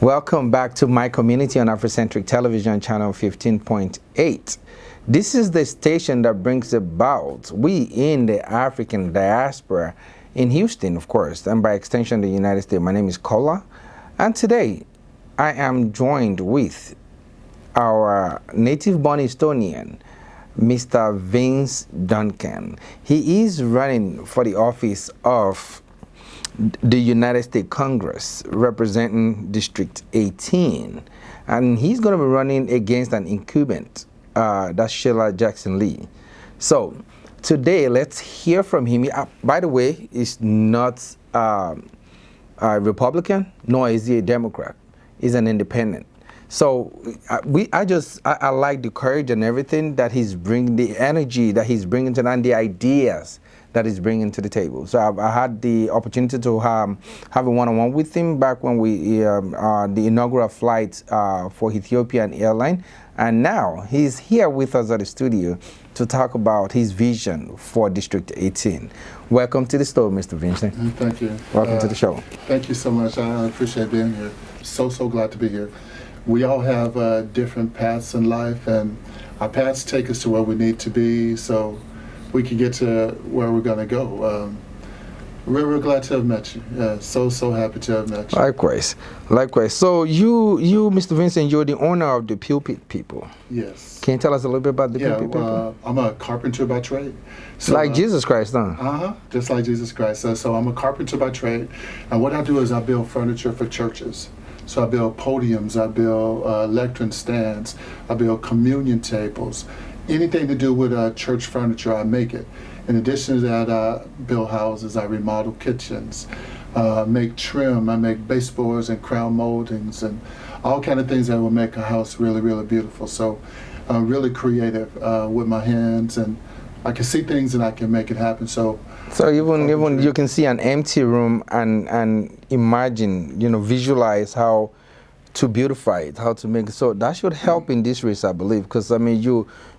Welcome back to my community on Afrocentric Television channel 15.8. This is the station that brings about we in the African diaspora in Houston, of course, and by extension the United States. My name is Kola, and today I am joined with our native-born Estonian, Mr. Vince Duncan. He is running for the office of the United States Congress, representing District 18, and he's going to be running against an incumbent, that's Sheila Jackson Lee. So today, let's hear from him. By the way, he's not a Republican, nor is he a Democrat. He's an independent. So I like the courage and everything that he's bringing, the energy that he's bringing to, and the ideas that he's bringing to the table. So I had the opportunity to have a one-on-one with him back when we the inaugural flight for Ethiopian Airlines, and now he's here with us at the studio to talk about his vision for District 18. Welcome to the store, Mr. Vincent. Thank you. Welcome to the show. Thank you so much. I appreciate being here. So glad to be here. We all have different paths in life, and our paths take us to where we need to be, so we can get to where we're going to go. We're glad to have met you. So happy to have met you. Likewise. So you, Mr. Vincent, you're the owner of the Pulpit People. Yes. Can you tell us a little bit about the Pulpit People? I'm a carpenter by trade. So, like Jesus Christ, huh? Just like Jesus Christ. So I'm a carpenter by trade, and what I do is I build furniture for churches. So I build podiums, I build lectern stands, I build communion tables. Anything to do with church furniture, I make it. In addition to that, I build houses, I remodel kitchens, make trim, I make baseboards and crown moldings and all kind of things that will make a house really, really beautiful. So I'm really creative with my hands, and I can see things and I can make it happen. So even you can see an empty room and imagine, visualize how to beautify it, how to make it. So that should help in this race, I believe, because I mean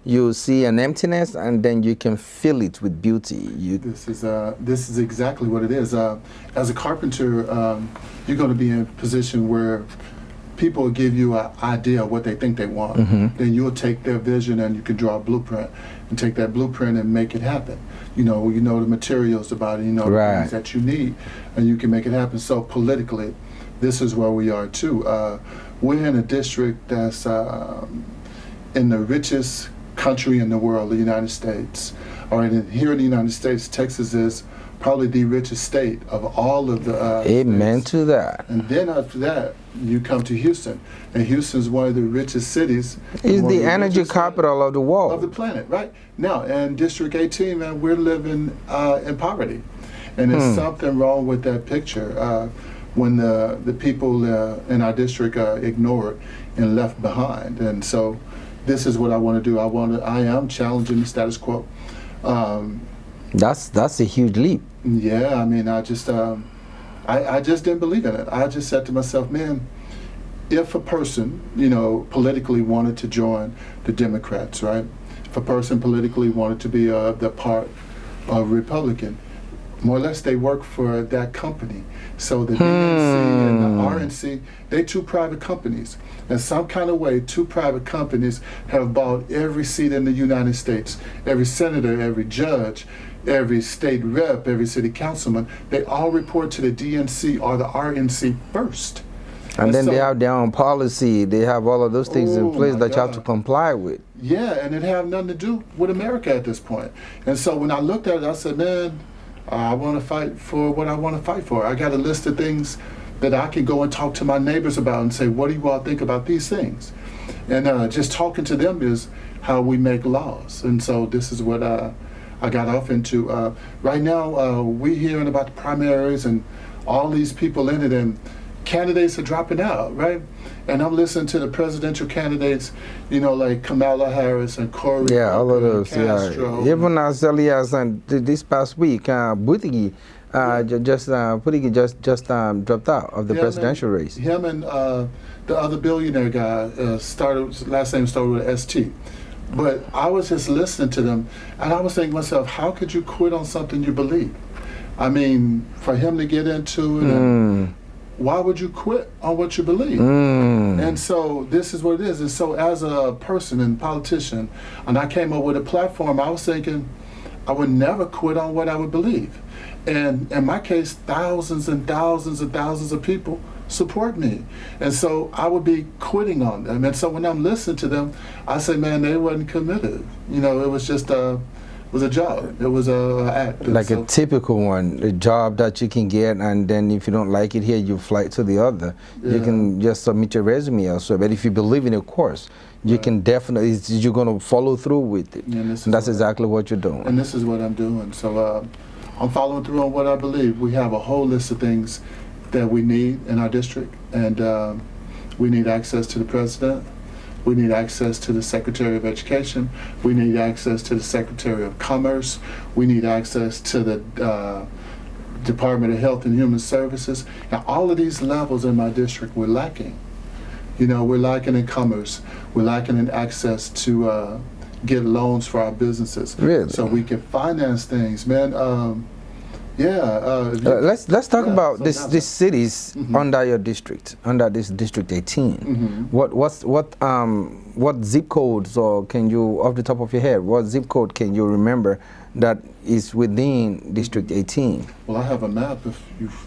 you see an emptiness and then you can fill it with beauty. This is exactly what it is. As a carpenter, you're going to be in a position where people will give you an idea of what they think they want. Mm-hmm. Then you'll take their vision and you can draw a blueprint and take that blueprint and make it happen. You know the materials about it, the things that you need, and you can make it happen. So politically, this is where we are too. We're in a district that's in the richest country in the world, the United States. All right, and here in the United States, Texas is probably the richest state of all of the Amen states. To that. And then after that, you come to Houston, and Houston is one of the richest cities. It's the energy capital of the world. Of the planet, right? Now, in District 18, man, we're living in poverty. And there's something wrong with that picture when the people in our district are ignored and left behind. And so this is what I want to do. I am challenging the status quo. That's a huge leap. Yeah, I mean, I just didn't believe in it. I just said to myself, man, if a person, politically wanted to join the Democrats, right? If a person politically wanted to be the part of Republican, more or less they work for that company. So the DNC and the RNC, they two private companies. In some kind of way, two private companies have bought every seat in the United States. Every senator, every judge, every state rep, every city councilman, they all report to the DNC or the RNC first. And then so, they have their own policy. They have all of those things in place that you have to comply with. Yeah, and it have nothing to do with America at this point. And so when I looked at it, I said, man, I want to fight for what I want to fight for. I got a list of things that I can go and talk to my neighbors about and say, what do you all think about these things? And just talking to them is how we make laws. And so this is what I got off into. Right now, we're hearing about the primaries and all these people in it, and candidates are dropping out, right? And I'm listening to the presidential candidates, like Kamala Harris and Corey. Yeah, all of those. Castro. Yeah. Even as early as this past week, Buttigieg just dropped out of the presidential race. Him and the other billionaire guy last name started with ST. But I was just listening to them, and I was thinking to myself, how could you quit on something you believe? I mean, for him to get into it, and why would you quit on what you believe? And so this is what it is. And so as a person and politician, and I came up with a platform, I was thinking I would never quit on what I would believe. And in my case, thousands and thousands and thousands of people support me. And so I would be quitting on them. And so when I'm listening to them, I say, man, they wasn't committed. You know, it was just a job. It was a act. Like a typical one, a job that you can get, and then if you don't like it here, you fly to the other. You can just submit your resume elsewhere. But if you believe in a course, you can definitely, you're going to follow through with it. And that's exactly what you're doing. And this is what I'm doing. So I'm following through on what I believe. We have a whole list of things that we need in our district, and we need access to the president. We need access to the Secretary of Education. We need access to the Secretary of Commerce. We need access to the Department of Health and Human Services. Now, all of these levels in my district we're lacking. You know, we're lacking in commerce. We're lacking in access to get loans for our businesses. Really? So we can finance things, man. Let's talk about these cities under your district, under this District 18. What zip codes, or can you, off the top of your head, what zip code can you remember that is within District 18? Well, I have a map if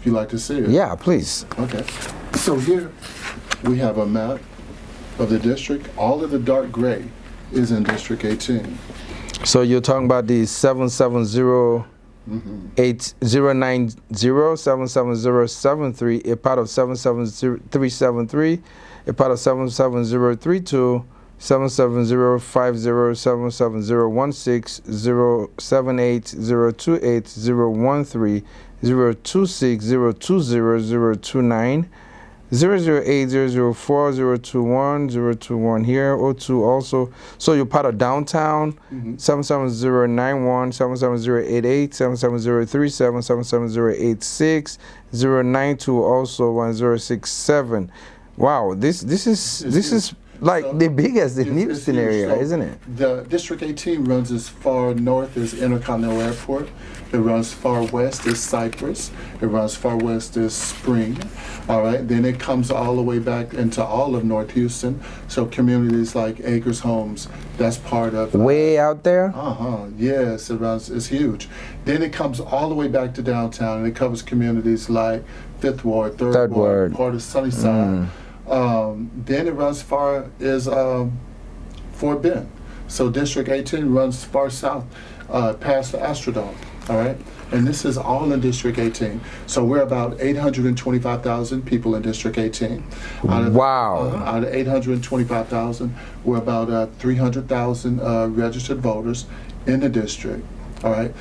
you like to see it. Yeah, please. Okay. So here we have a map of the district. All of the dark gray is in District 18. So you're talking about the 770. 8090 77073, a part of 77373, a part of 77032, 77050, 77016, 078, 028, 013, 026, 020, 029, 008, 004, 021, 021 here, 02 also. So you're part of downtown, 77091, 77088, 77037, 77086, 092 also, 1067. Wow, this is like so the biggest in Houston area, so isn't it? The District 18 runs as far north as Intercontinental Airport. It runs far west as Cypress. It runs far west as Spring. All right. Then it comes all the way back into all of North Houston. So communities like Acres Homes, that's part of way out there. Yes, it runs. It's huge. Then it comes all the way back to downtown, and it covers communities like Fifth Ward, Third Ward, part of Sunnyside. Then it runs far as Fort Bend. So District 18 runs far south, past the Astrodome. All right, and this is all in District 18. So we're about 825,000 people in District 18. Wow. Out of 825,000, we're about 300,000 registered voters in the district. All right.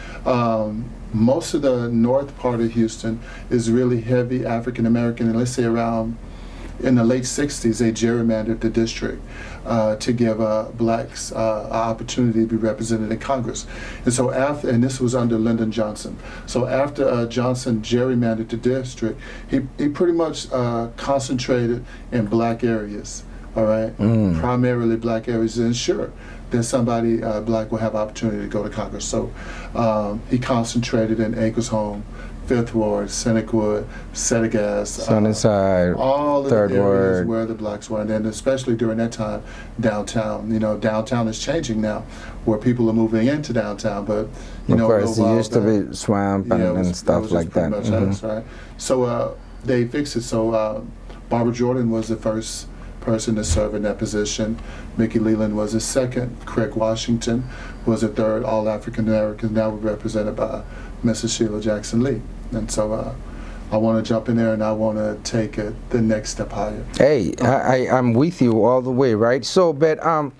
Most of the north part of Houston is really heavy African American, and let's say around in the late 60s, they gerrymandered the district to give blacks an opportunity to be represented in Congress. And so after, and this was under Lyndon Johnson. So after Johnson gerrymandered the district, he pretty much concentrated in black areas, all right? Primarily black areas to ensure that somebody black will have opportunity to go to Congress. So he concentrated in Acres Home, Fifth Ward, Senecawood, Settegas, Sunnyside, all of Third the areas Ward. where the blacks were, and then especially during that time, downtown. You know, downtown is changing now, where people are moving into downtown. But you know, of course, it used to be swamp and stuff like that. Us, right? So they fixed it. So Barbara Jordan was the first person to serve in that position. Mickey Leland was the second. Craig Washington was the third. All African Americans now were represented by Mrs. Sheila Jackson Lee. And so I want to jump in there and I want to take it the next step higher. Hey, I'm with you all the way, right? So, but the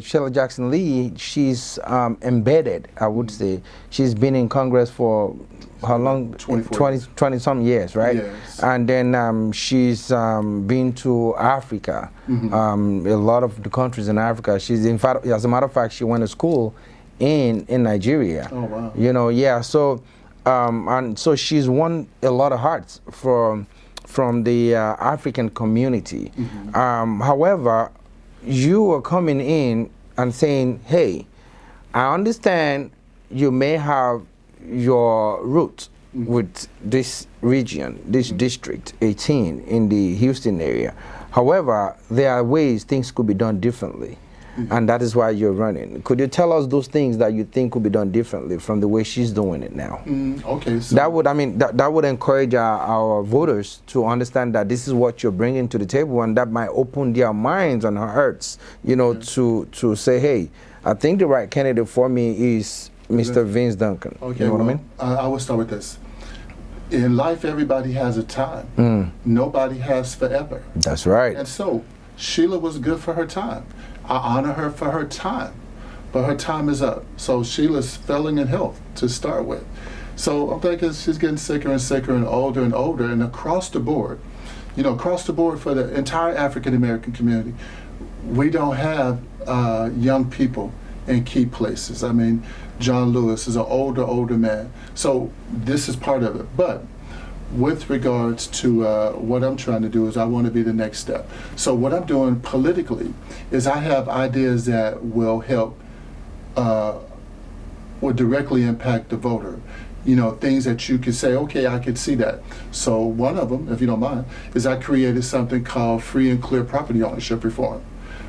Sheila Jackson Lee, she's embedded, I would say. She's been in Congress for how long? 20 some years, right? Yes. And then she's been to Africa, a lot of the countries in Africa. She's, in fact, as a matter of fact, she went to school in Nigeria. Oh, wow. You know, yeah. So, and so she's won a lot of hearts from the African community. However, you are coming in and saying, hey, I understand you may have your roots with this region, this district 18 in the Houston area. However, there are ways things could be done differently. And that is why you're running. Could you tell us those things that you think could be done differently from the way she's doing it now? Okay. So That would, I mean, that would encourage our voters to understand that this is what you're bringing to the table, and that might open their minds and hearts, you know, to say, hey, I think the right candidate for me is Mr. Vince Duncan. Okay, You know well, what I mean? I will start with this. In life, everybody has a time. Nobody has forever. That's right. And so Sheila was good for her time. I honor her for her time, but her time is up. So Sheila's failing in health to start with. So I'm thinking she's getting sicker and sicker and older, and across the board, you know, across the board for the entire African American community, we don't have young people in key places. I mean, John Lewis is an older man. So this is part of it. But with regards to what I'm trying to do is I want to be the next step. So what I'm doing politically is I have ideas that will help, will directly impact the voter. You know, things that you could say, okay, I could see that. So one of them, if you don't mind, is I created something called free and clear property ownership reform.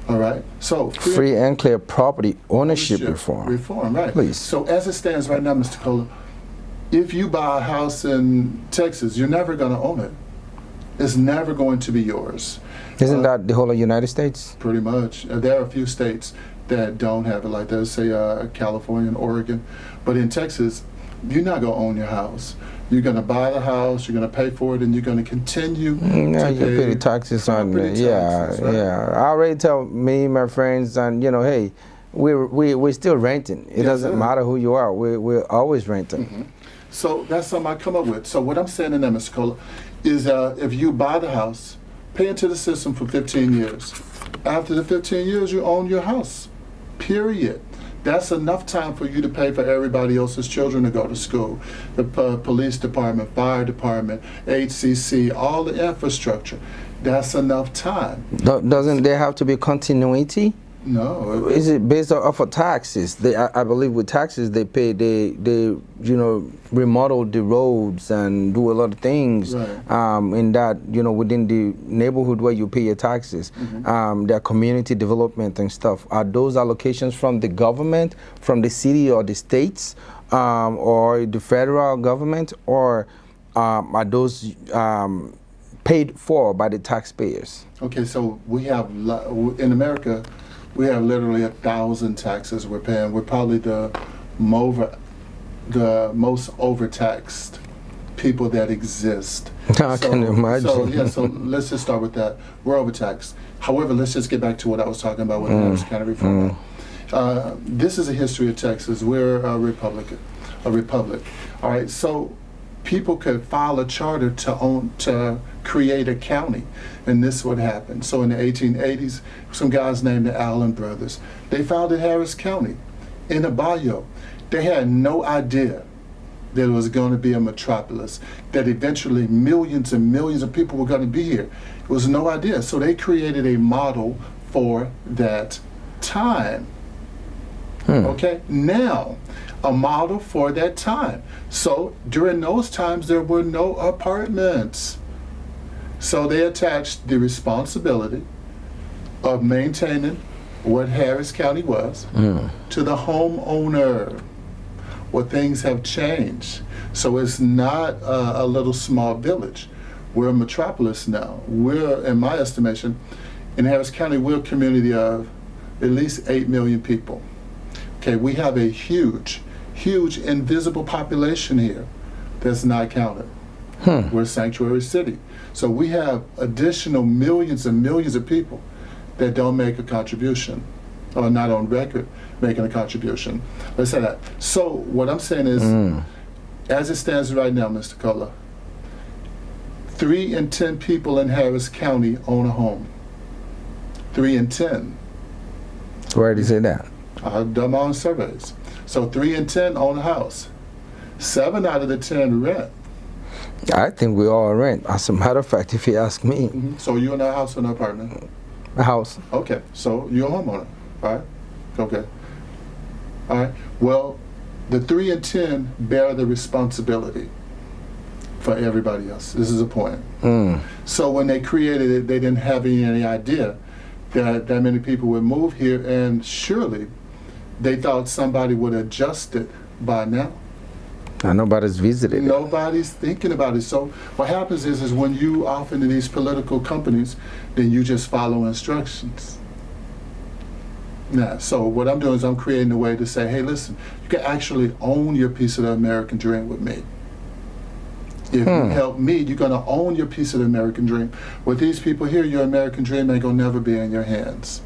All right. So free and clear property ownership reform. Reform, right. Please. So as it stands right now, Mr. Kohler, if you buy a house in Texas, you're never going to own it. It's never going to be yours. Isn't that the whole of the United States? Pretty much. There are a few states that don't have it like that, say California and Oregon. But in Texas, you're not going to own your house. You're going to buy the house, you're going to pay for it, and you're going to continue Yeah, to you pay the taxes on it. Yeah, right? yeah. I already tell me, my friends, and you know, hey, we're still renting. It doesn't matter who you are. We're always renting. So that's something I come up with. So what I'm saying in there, Mr. Kohler, is if you buy the house, pay into the system for 15 years. After the 15 years, you own your house, period. That's enough time for you to pay for everybody else's children to go to school. The police department, fire department, HCC, all the infrastructure. That's enough time. Doesn't there have to be continuity? No. Is it based off of taxes? I believe with taxes they pay, they you know, remodel the roads and do a lot of things in that, you know, within the neighborhood where you pay your taxes. Their community development and stuff. Are those allocations from the government, from the city or the states, or the federal government, or are those paid for by the taxpayers? Okay, so we have, in America, we have literally 1,000 taxes we're paying. We're probably the most overtaxed people that exist. I can imagine. So let's just start with that. We're overtaxed. However, let's just get back to what I was talking about with the Harris County Reform. This is a history of Texas. We're a republic. All right, so people could file a charter to create a county, and this would happen. So in the 1880s, some guys named the Allen brothers, they founded Harris County in a bayou. They had no idea that it was going to be a metropolis, that eventually millions and millions of people were going to be here. It was no idea. So they created a model for that time. Okay, now a model for that time. So during those times, there were no apartments. So they attached the responsibility of maintaining what Harris County was to the homeowner. Well, things have changed. So it's not a little small village. We're a metropolis now. We're, in my estimation, in Harris County, we're a community of at least 8 million people. Okay, we have a huge invisible population here that's not counted. We're a sanctuary city. So we have additional millions and millions of people that don't make a contribution, or not on record making a contribution. Let's say that. So what I'm saying is, as it stands right now, Mr. Kohler, 3 in 10 people in Harris County own a home. 3 in 10. Where did you say that? I've done my own surveys. So 3 in 10 own a house. 7 out of the 10 rent. I think we all rent. As a matter of fact, if you ask me. So you in a house or an apartment? A house. Okay, so you're a homeowner, all right? Okay. All right, well, the 3 in 10 bear the responsibility. for everybody else. This is a point. Mm. So when they created it, they didn't have any idea that many people would move here, and surely they thought somebody would adjust it by now. And nobody's visited it. Nobody's thinking about it. So what happens is when you off into these political companies, then you just follow instructions. Now, so what I'm doing is I'm creating a way to say, hey, listen, you can actually own your piece of the American dream with me. If you help me, you're going to own your piece of the American dream. With these people here, your American dream ain't going to never be in your hands.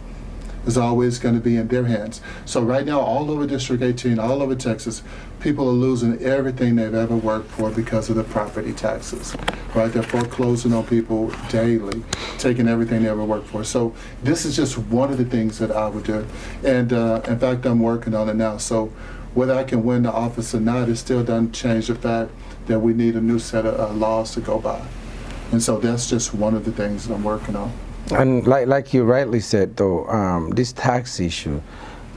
It's always going to be in their hands. So right now, all over District 18, all over Texas, people are losing everything they've ever worked for because of the property taxes. Right? They're foreclosing on people daily, taking everything they ever worked for. So this is just one of the things that I would do. And in fact, I'm working on it now. So whether I can win the office or not, it still doesn't change the fact that we need a new set of laws to go by. And so that's just one of the things that I'm working on. And like you rightly said, though, this tax issue,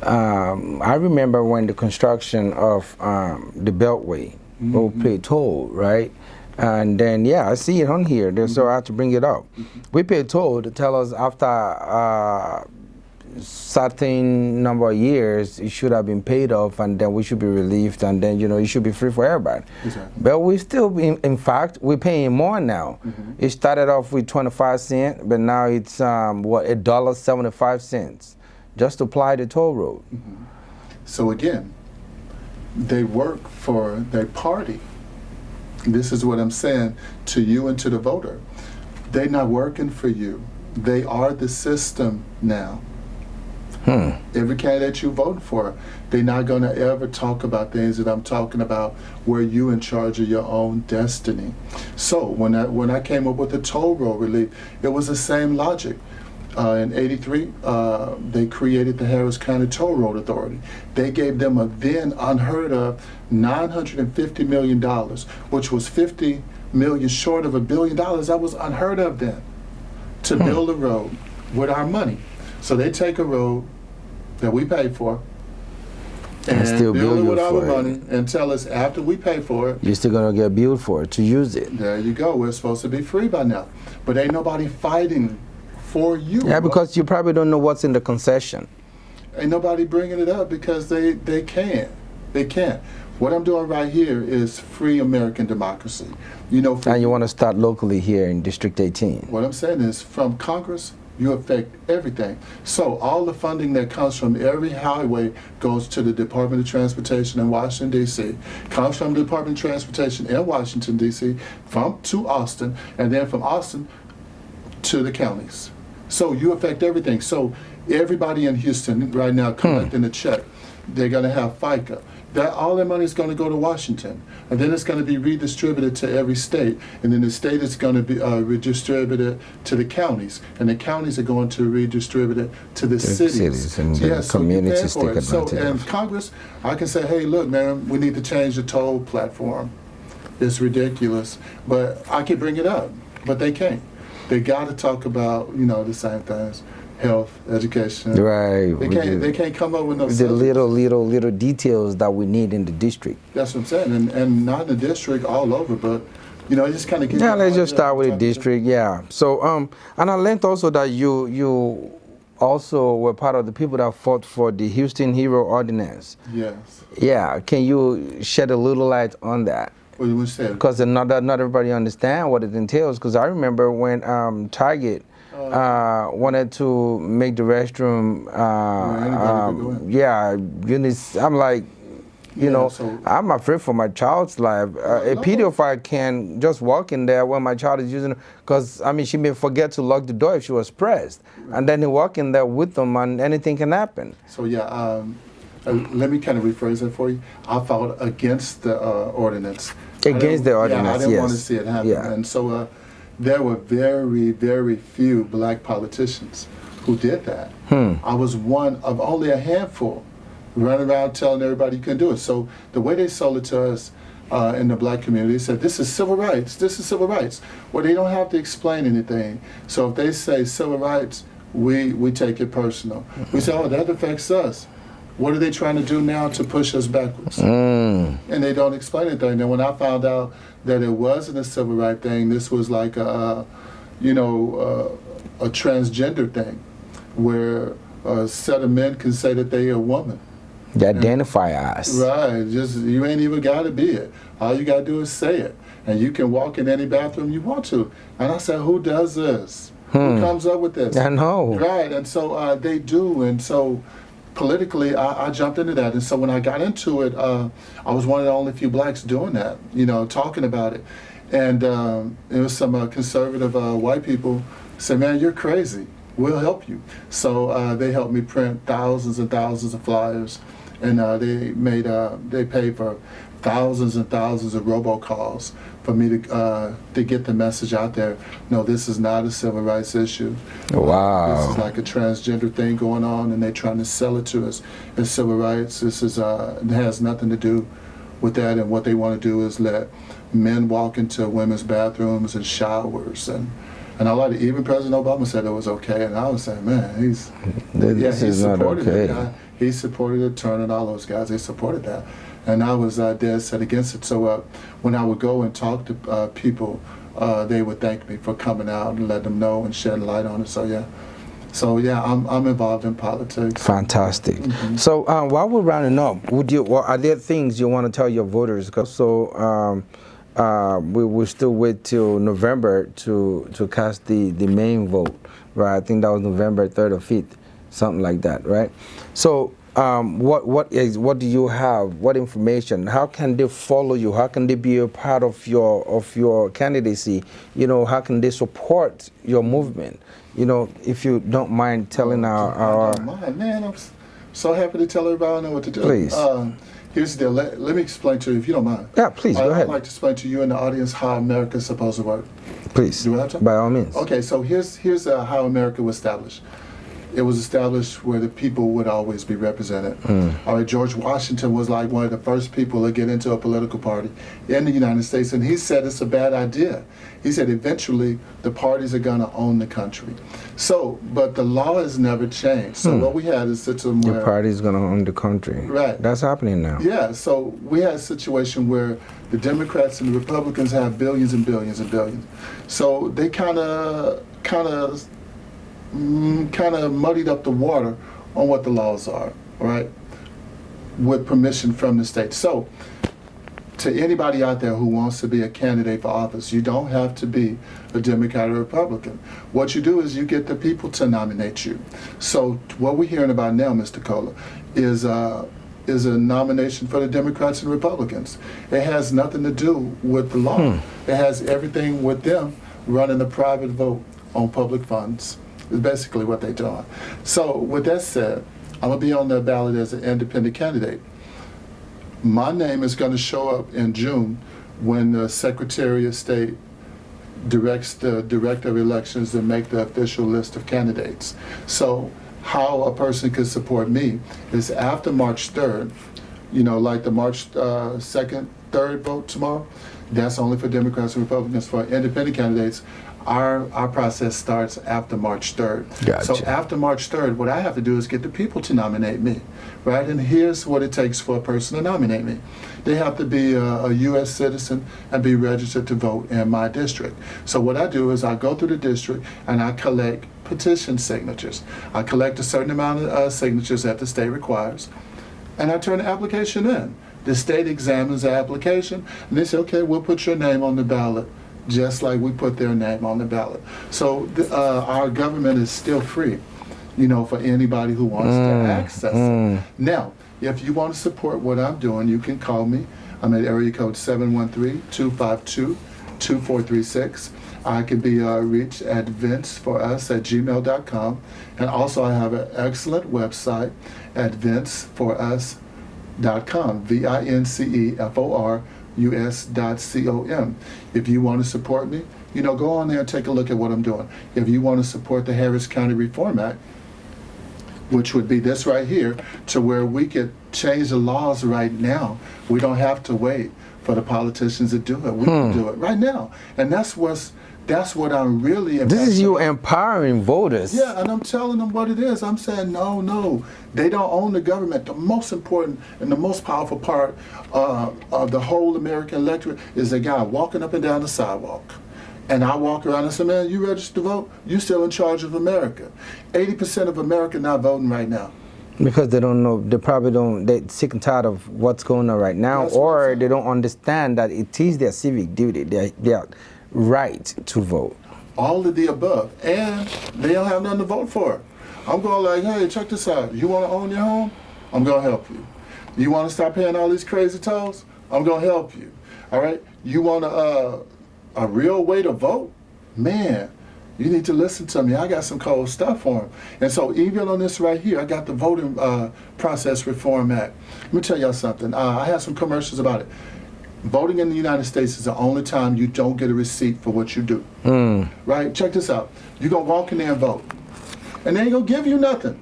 I remember when the construction of the Beltway, we pay toll, right? And then, yeah, I see it on here, so I have to bring it up. We pay toll to tell us after certain number of years it should have been paid off, and then we should be relieved, and then it should be free for everybody. Exactly. But we still, in fact, we're paying more now. It started off with 25 cents, but now it's $1.75 just to apply the toll road. So again, they work for their party. This is what I'm saying to you and to the voter. They're not working for you. They are the system now. Every candidate you vote for, they're not going to ever talk about things that I'm talking about where you in charge of your own destiny. So when I came up with the toll road relief, it was the same logic. In '83, they created the Harris County Toll Road Authority. They gave them a then unheard of $950 million, which was $50 million short of $1 billion. That was unheard of then, to build a road with our money. So they take a road that we pay for and still build it bill with you our for money it. and tell us after we pay for it, You're still going to get billed for it to use it. there you go, we're supposed to be free by now. But ain't nobody fighting for you. Yeah, because you probably don't know what's in the concession. Ain't nobody bringing it up because they can't. They can't. What I'm doing right here is free American democracy. And you want to start locally here in District 18. What I'm saying is from Congress, you affect everything. So all the funding that comes from every highway goes to the Department of Transportation in Washington, D.C., comes from the Department of Transportation in Washington, D.C., to Austin, and then from Austin to the counties. So you affect everything. So everybody in Houston right now collecting a check, they're going to have FICA. All their money is going to go to Washington, and then it's going to be redistributed to every state, and then the state is going to be redistributed to the counties, and the counties are going to redistribute it to the cities. And the communities take advantage So, and of. Congress, I can say, hey, look, man, we need to change the toll platform. It's ridiculous, but I can bring it up, but they can't. They got to talk about, the same things. Health, education. Right. They can't come up with no the little details that we need in the district. That's what I'm saying, and not in the district, all over, but it just kind of gives. Yeah, let's just start with the district. Yeah. So and I learned also that you also were part of the people that fought for the Houston Hero Ordinance. Yes. Yeah. Can you shed a little light on that? What you said. Because not everybody understand what it entails. Because I remember when Target wanted to make the restroom. Goodness, I'm like, I'm afraid for my child's life. A pedophile can just walk in there when my child is using it, because she may forget to lock the door if she was pressed, and then they walk in there with them, and anything can happen. So let me kind of rephrase it for you. I fought against the ordinance. Against the ordinance, I didn't want to see it happen, and so. There were very, very few black politicians who did that. I was one of only a handful running around telling everybody you couldn't do it. So the way they sold it to us in the black community, said, this is civil rights, this is civil rights. Well, they don't have to explain anything. So if they say civil rights, we take it personal. We say, oh, that affects us. What are they trying to do now to push us backwards? And they don't explain anything. And when I found out that it wasn't a civil rights thing, this was like a transgender thing, where a set of men can say that they are a woman. They identify us. Right. Just you ain't even got to be it. All you got to do is say it, and you can walk in any bathroom you want to. And I said, who does this? Who comes up with this? I know. Right. And so they do. And so politically, I jumped into that. And so when I got into it, I was one of the only few blacks doing that. Talking about it. And it was some conservative white people said, "Man, you're crazy. We'll help you." So they helped me print thousands and thousands of flyers, and they paid for thousands and thousands of robocalls for me to get the message out there. No, this is not a civil rights issue. Wow. This is like a transgender thing going on, and they're trying to sell it to us as civil rights. This is it has nothing to do with that, and what they want to do is let men walk into women's bathrooms and showers, and I like it. Even President Obama said it was okay, and I was saying, man, he supported it. He supported it. Turner and all those guys, they supported that, and I was dead set against it. So when I would go and talk to people, they would thank me for coming out and let them know and shedding light on it. So yeah, I'm involved in politics. Fantastic. So while we're rounding up, are there things you want to tell your voters? So we will still wait till November to cast the main vote, right? I think that was November 3rd or 5th, something like that, right? So what do you have? What information? How can they follow you? How can they be a part of your candidacy? How can they support your movement? If you don't mind telling our I don't mind, man. I'm so happy to tell everybody I know what to do. Please. Here's the deal. Let me explain to you, if you don't mind. Yeah, please, go ahead. I'd like to explain to you and the audience how America's supposed to work. Please, do we have time? By all means. Okay, so here's how America was established. It was established where the people would always be represented. All right, George Washington was like one of the first people to get into a political party in the United States, and he said it's a bad idea. He said eventually the parties are going to own the country. So, but the law has never changed. So what we had is a system where the party's going to own the country. Right. That's happening now. Yeah. So we had a situation where the Democrats and the Republicans have billions and billions and billions. So they kind of muddied up the water on what the laws are, right? With permission from the state. So, to anybody out there who wants to be a candidate for office, you don't have to be a Democrat or Republican. What you do is you get the people to nominate you. So, what we're hearing about now, Mr. Kohler, is a nomination for the Democrats and Republicans. It has nothing to do with the law. It has everything with them running a private vote on public funds. Is basically what they're doing. So with that said, I'm going to be on the ballot as an independent candidate. My name is going to show up in June when the Secretary of State directs the Director of Elections to make the official list of candidates. So how a person can support me is after March 3rd, like the March 2nd, 3rd vote tomorrow, that's only for Democrats and Republicans. For independent candidates, our process starts after March 3rd. Gotcha. So after March 3rd, what I have to do is get the people to nominate me, right? And here's what it takes for a person to nominate me. They have to be a U.S. citizen and be registered to vote in my district. So what I do is I go through the district and I collect petition signatures. I collect a certain amount of signatures that the state requires, and I turn the application in. The state examines the application, and they say, okay, we'll put your name on the ballot, just like we put their name on the ballot. So our government is still free, for anybody who wants to access it. Now, if you want to support what I'm doing, you can call me. I'm at area code 713-252-2436. I can be reached at vinceforus@gmail.com. And also I have an excellent website at vinceforus.com, vinceforus.com. If you want to support me, go on there and take a look at what I'm doing. If you want to support the Harris County Reform Act, which would be this right here, to where we could change the laws right now. We don't have to wait for the politicians to do it. We can do it right now. And that's what's That's what I'm really. This is you empowering voters. Yeah, and I'm telling them what it is. I'm saying, no, they don't own the government. The most important and the most powerful part of the whole American electorate is the guy walking up and down the sidewalk. And I walk around and say, man, you registered to vote? You're still in charge of America. 80% of America not voting right now. Because they don't know, they probably don't, they're sick and tired of what's going on right now, or they don't understand that it is their civic duty, their right to vote. All of the above, and they don't have nothing to vote for. I'm going like, hey, check this out. You want to own your home? I'm going to help you. You want to stop paying all these crazy tolls? I'm going to help you. All right? You want a real way to vote? Man, you need to listen to me. I got some cold stuff for them. And so even on this right here, I got the Voting Process Reform Act. Let me tell y'all something. I have some commercials about it. Voting in the United States is the only time you don't get a receipt for what you do. Right? Check this out. You're going to walk in there and vote. And they ain't going to give you nothing.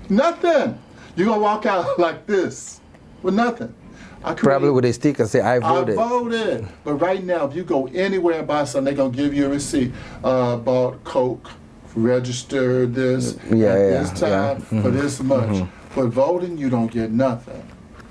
Nothing. You're going to walk out like this with nothing. Probably with a sticker say, I voted. I voted. But right now, if you go anywhere and buy something, they're going to give you a receipt. Bought Coke, registered this, at this time, for this much. But voting, you don't get nothing.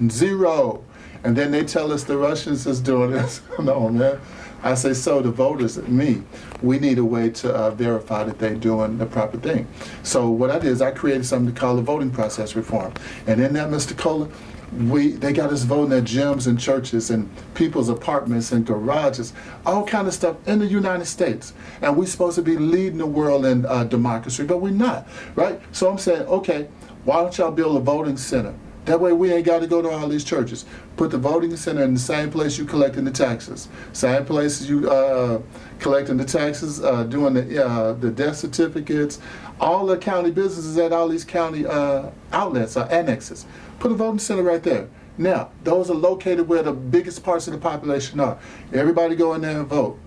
Zero. And then they tell us the Russians is doing this. No, man. I say, so the voters, me, we need a way to verify that they're doing the proper thing. So what I did is I created something to call the Voting Process Reform. And in that, Mr. Kohler, they got us voting at gyms and churches and people's apartments and garages, all kind of stuff in the United States. And we're supposed to be leading the world in democracy, but we're not, right? So I'm saying, okay, why don't y'all build a voting center? That way we ain't got to go to all these churches. Put the voting center in the same place you collecting the taxes. Same places you collecting the taxes, doing the death certificates, all the county businesses at all these county outlets or annexes. Put a voting center right there. Now, those are located where the biggest parts of the population are. Everybody go in there and vote.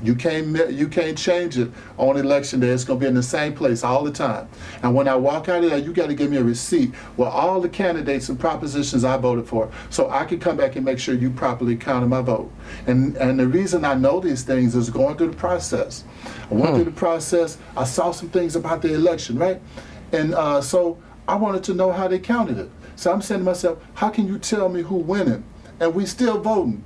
You can't change it on election day. It's going to be in the same place all the time. And when I walk out of there, you got to give me a receipt with all the candidates and propositions I voted for, so I can come back and make sure you properly counted my vote. And the reason I know these things is going through the process. I went through the process. I saw some things about the election, right? And so I wanted to know how they counted it. So I'm saying to myself, how can you tell me who winning and we still voting?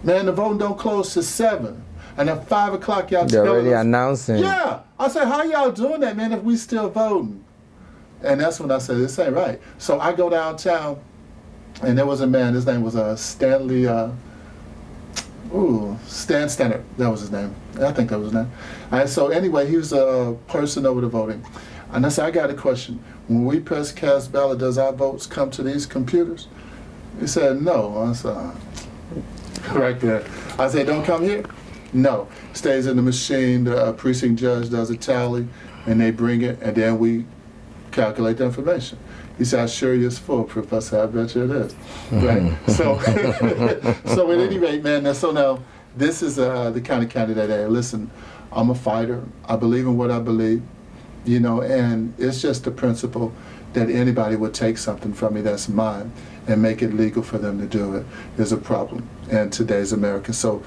Man, the voting don't close till 7. And at 5 o'clock, y'all they're already announcing. Yeah. I said, how y'all doing that, man, if we still voting? And that's when I said, this ain't right. So I go downtown, and there was a man, his name was Stanley, Stan Stannard, that was his name. I think that was his name. And so anyway, he was a person over the voting. And I said, I got a question. When we press cast ballot, does our votes come to these computers? He said, no. I said, right there. I said, don't come here? No. Stays in the machine, the precinct judge does a tally, and they bring it, and then we calculate the information. He said, I assure you it's foolproof. I said, I bet you it is. Right? So, so at any rate, man, so now this is the kind of candidate that, listen, I'm a fighter. I believe in what I believe, you know, and it's just the principle that anybody would take something from me that's mine and make it legal for them to do it is a problem in today's America. So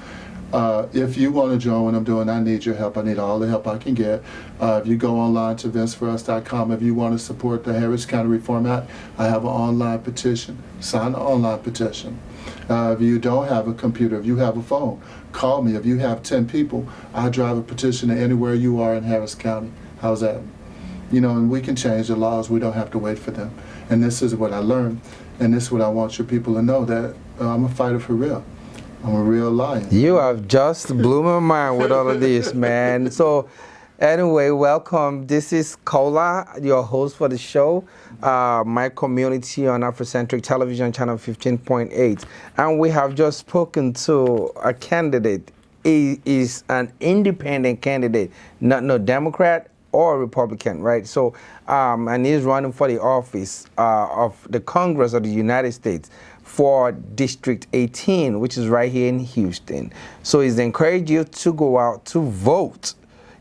if you want to join what I'm doing, I need your help. I need all the help I can get. If you go online to vinceforus.com, if you want to support the Harris County Reform Act, I have an online petition. Sign the online petition. If you don't have a computer, if you have a phone, call me. If you have 10 people, I drive a petition to anywhere you are in Harris County. How's that? You know, and we can change the laws. We don't have to wait for them. And this is what I learned. And this is what I want your people to know, that I'm a fighter for real. I'm a real lion. You have just blew my mind with all of this, man. So anyway, welcome. This is Kola, your host for the show, my community on Afrocentric Television Channel 15.8. And we have just spoken to a candidate. He is an independent candidate, not no Democrat or Republican, right? So, and he's running for the office of the Congress of the United States for District 18, which is right here in Houston. So he's encouraged you to go out to vote.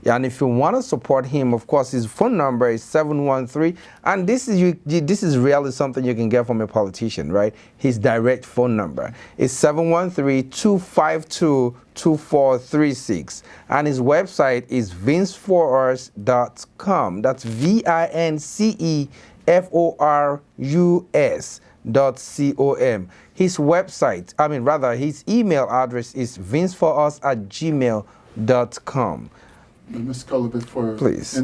And if you want to support him, of course, his phone number is 713. And this is really something you can get from a politician, right? His direct phone number is 713-252-2436. And his website is vinceforus.com. That's VINCEFORUS.com. His website, his email address is vinceforus@gmail.com. Mr. Kohler, before Please.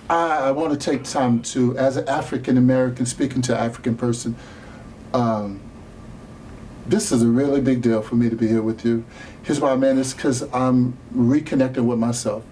I want to take time to, as an African American, speaking to an African person, this is a really big deal for me to be here with you. Here's why, man. It's because I'm reconnecting with myself.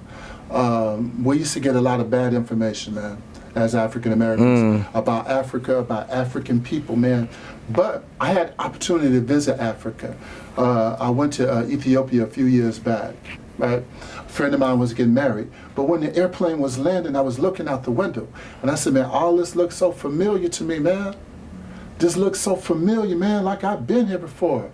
We used to get a lot of bad information, man, as African Americans, about Africa, about African people, man. But I had opportunity to visit Africa. I went to Ethiopia a few years back, right? A friend of mine was getting married. But when the airplane was landing, I was looking out the window. And I said, man, all this looks so familiar to me, man. This looks so familiar, man, like I've been here before.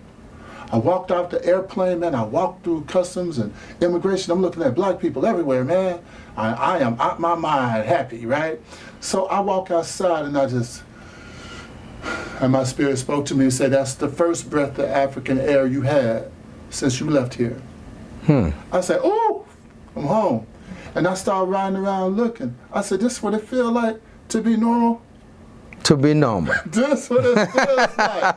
I walked off the airplane, man. I walked through customs and immigration. I'm looking at black people everywhere, man. I am out my mind happy, right? So I walk outside and and my spirit spoke to me and said, that's the first breath of African air you had since you left here. I said, oh, I'm home. And I started riding around looking. I said, this is what it feels like to be normal. To be normal. That's what it feels like.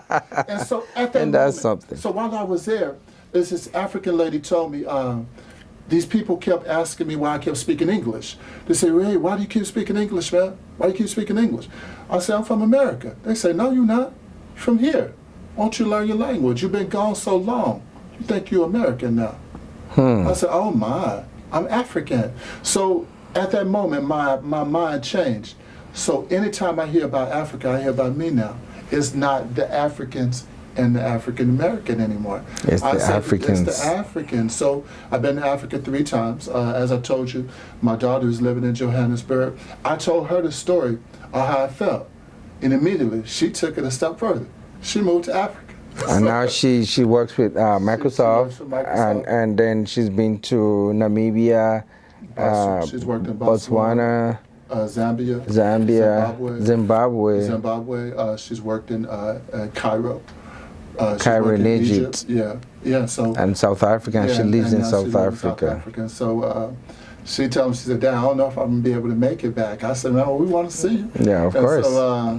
And so at that And that's moment, something. so while I was there, this African lady told me, these people kept asking me why I kept speaking English. They say, Ray, why do you keep speaking English, man? Why do you keep speaking English? I said, I'm from America. They say, no, you're not. You're from here. Won't you learn your language? You've been gone so long. You think you're American now. I said, oh my, I'm African. So at that moment, my mind changed. So anytime I hear about Africa, I hear about me now. It's not the Africans and the African American anymore. It's the Africans. It's the Africans. So I've been to Africa 3 times. As I told you, my daughter is living in Johannesburg. I told her the story of how I felt. And immediately, she took it a step further. She moved to Africa. And now she works with Microsoft, She works with Microsoft. and then she's been to Namibia, She's worked in Botswana, Zambia, Zimbabwe. She's worked in Cairo. She's Cairo worked in Egypt. Yeah. So And South Africa, and she lives in now South she's living in Africa. South Africa. So she told me, she said, Dad, I don't know if I'm gonna be able to make it back. I said, no, we want to see you. Yeah, of course.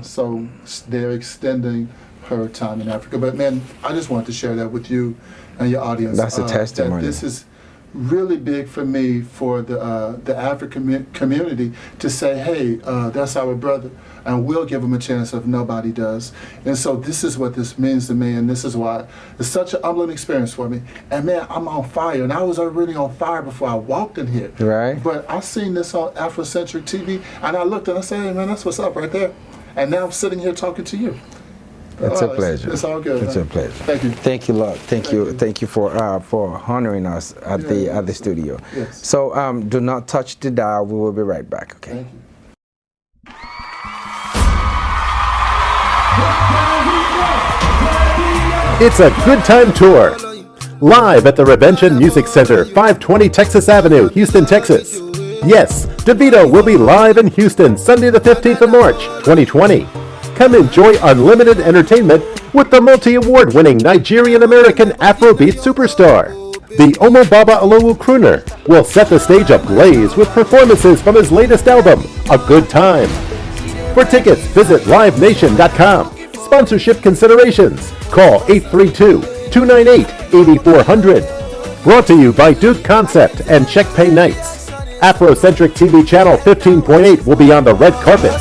So they're extending her time in Africa. But man, I just wanted to share that with you and your audience. That's a testimony. That this is really big for me, for the African community, to say, hey, that's our brother, and we'll give him a chance if nobody does. And so this is what this means to me, and this is why it's such an humbling experience for me. And man, I'm on fire, and I was already on fire before I walked in here. Right. But I seen this on Afrocentric TV, and I looked and I said, hey man, that's what's up right there. And now I'm sitting here talking to you. It's a pleasure. It's all good. It's man. a pleasure. Thank you. Thank you, Lord. Thank you for honoring us at the studio. Yes. So do not touch the dial. We will be right back. Okay. Thank you. It's a Good Time Tour. Live at the Revention Music Center, 520 Texas Avenue, Houston, Texas. Yes, DeVito will be live in Houston, Sunday the 15th of March, 2020. Come enjoy unlimited entertainment with the multi-award-winning Nigerian-American Afrobeat superstar. The Omo Baba Alowu crooner will set the stage ablaze with performances from his latest album, A Good Time. For tickets, visit livenation.com. Sponsorship considerations. Call 832-298-8400. Brought to you by Duke Concept and Check Pay Nights. Afrocentric TV channel 15.8 will be on the red carpet.